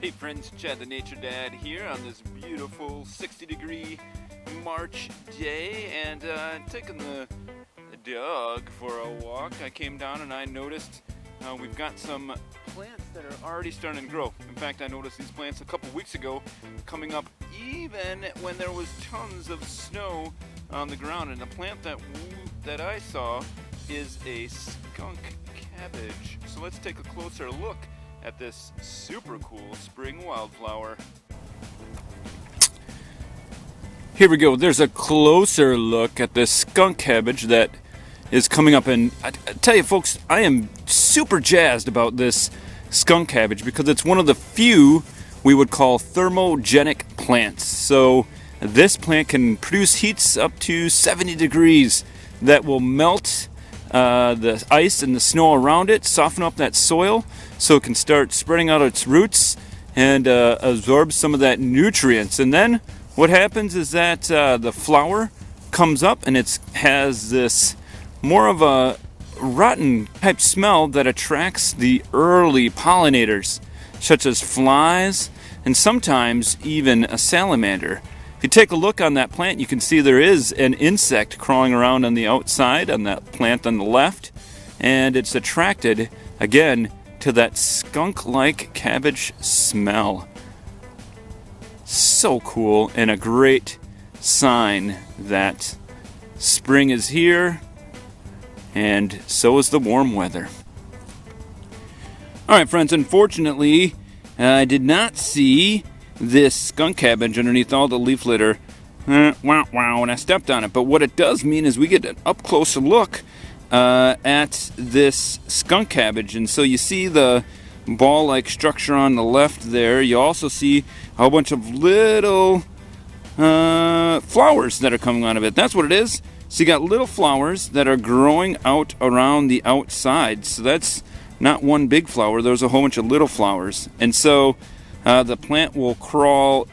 Hey friends, Chad the Nature Dad here on this beautiful 60-degree March day, and taking the dog for a walk. I came down and I noticed we've got some plants that are already starting to grow. In fact, I noticed these plants a couple weeks ago coming up even when there was tons of snow on the ground. And the plant that I saw is a skunk cabbage. So let's take a closer look at this super cool spring wildflower. Here we go. There's a closer look at this skunk cabbage that is coming up, and I tell you folks, I am super jazzed about this skunk cabbage because it's one of the few we would call thermogenic plants. So this plant can produce heats up to 70 degrees that will melt the ice and the snow around it, soften up that soil so it can start spreading out its roots and absorb some of that nutrients. And then what happens is that the flower comes up and it has this more of a rotten type smell that attracts the early pollinators, such as flies and sometimes even a salamander. If you take a look on that plant, you can see there is an insect crawling around on the outside on that plant on the left, and it's attracted again to that skunk-like cabbage smell. So cool, and a great sign that spring is here, and so is the warm weather. Alright friends, unfortunately I did not see this skunk cabbage underneath all the leaf litter wow, and I stepped on it. But what it does mean is we get an up close look at this skunk cabbage. And so you see the ball-like structure on the left there. You also see a whole bunch of little flowers that are coming out of it. That's what it is. So you got little flowers that are growing out around the outside. So that's not one big flower. There's a whole bunch of little flowers. And so the plant will crawl,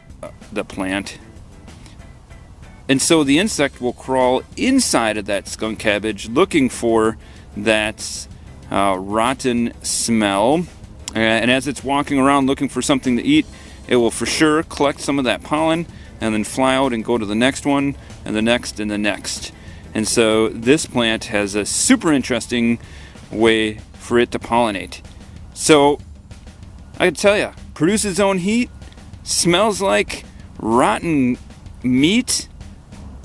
and so the insect will crawl inside of that skunk cabbage looking for that rotten smell. And as it's walking around looking for something to eat, it will for sure collect some of that pollen and then fly out and go to the next one and the next and the next. And so this plant has a super interesting way for it to pollinate. So I can tell you, produces its own heat, smells like rotten meat.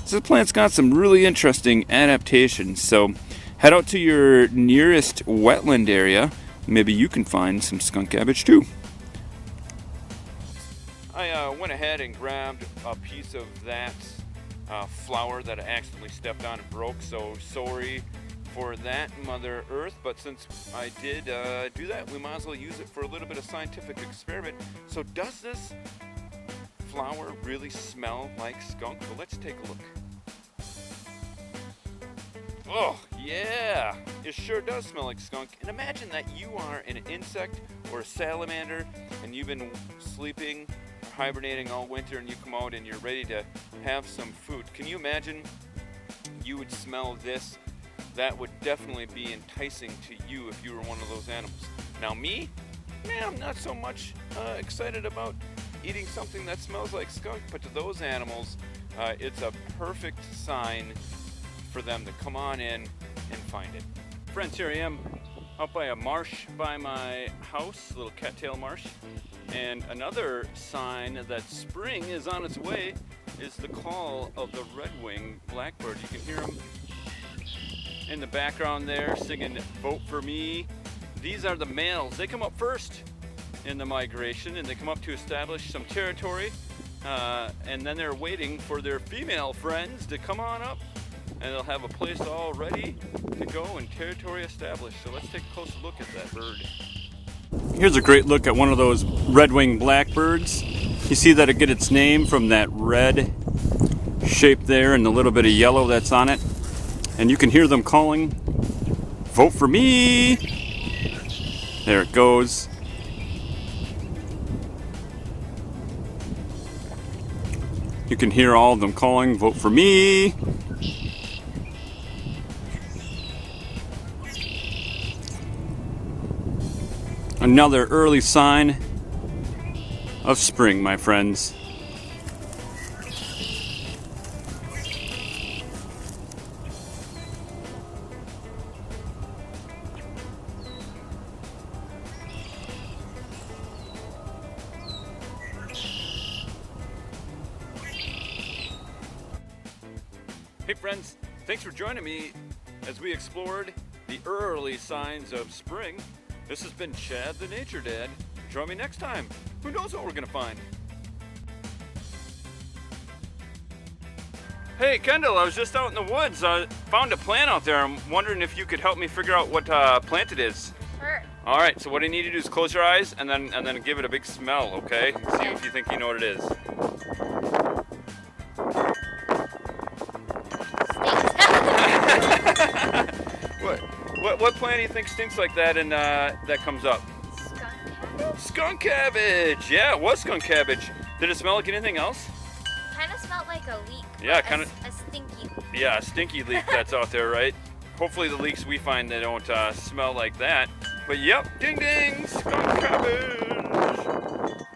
This plant's got some really interesting adaptations. So head out to your nearest wetland area. Maybe you can find some skunk cabbage too. I went ahead and grabbed a piece of that flower that I accidentally stepped on and broke. So sorry for that, Mother Earth, but since I did do that, we might as well use it for a little bit of scientific experiment. So does this flower really smell like skunk? Well, let's take a look. Oh, yeah, it sure does smell like skunk. And imagine that you are an insect or a salamander and you've been sleeping or hibernating all winter and you come out and you're ready to have some food. Can you imagine you would smell this? That would definitely be enticing to you if you were one of those animals. Now me, man, I'm not so much excited about eating something that smells like skunk, but to those animals, it's a perfect sign for them to come on in and find it. Friends, here I am out by a marsh by my house, a little cattail marsh, and another sign that spring is on its way is the call of the red-winged blackbird. You can hear him in the background there singing "Vote for Me." These are the males. They come up first in the migration and they come up to establish some territory, and then they're waiting for their female friends to come on up and they'll have a place all ready to go and territory established. So let's take a closer look at that bird. Here's a great look at one of those red-winged blackbirds. You see that it gets its name from that red shape there and the little bit of yellow that's on it. And you can hear them calling, "Vote for me!" There it goes. You can hear all of them calling, "Vote for me!" Another early sign of spring, my friends. Hey friends, thanks for joining me as we explored the early signs of spring. This has been Chad the Nature Dad. Join me next time. Who knows what we're gonna find? Hey Kendall, I was just out in the woods. I found a plant out there. I'm wondering if you could help me figure out what plant it is. Sure. All right, so what I need to do is close your eyes and then give it a big smell, okay? See if you think you know what it is. What plant do you think stinks like that and that comes up? Skunk cabbage? Skunk cabbage! Yeah, it was skunk cabbage. Did it smell like anything else? Kind of smelled like a leek. Yeah, kind of. A stinky leek. Yeah, a stinky leek that's out there, right? Hopefully the leeks we find, they don't smell like that. But yep, ding ding, skunk cabbage!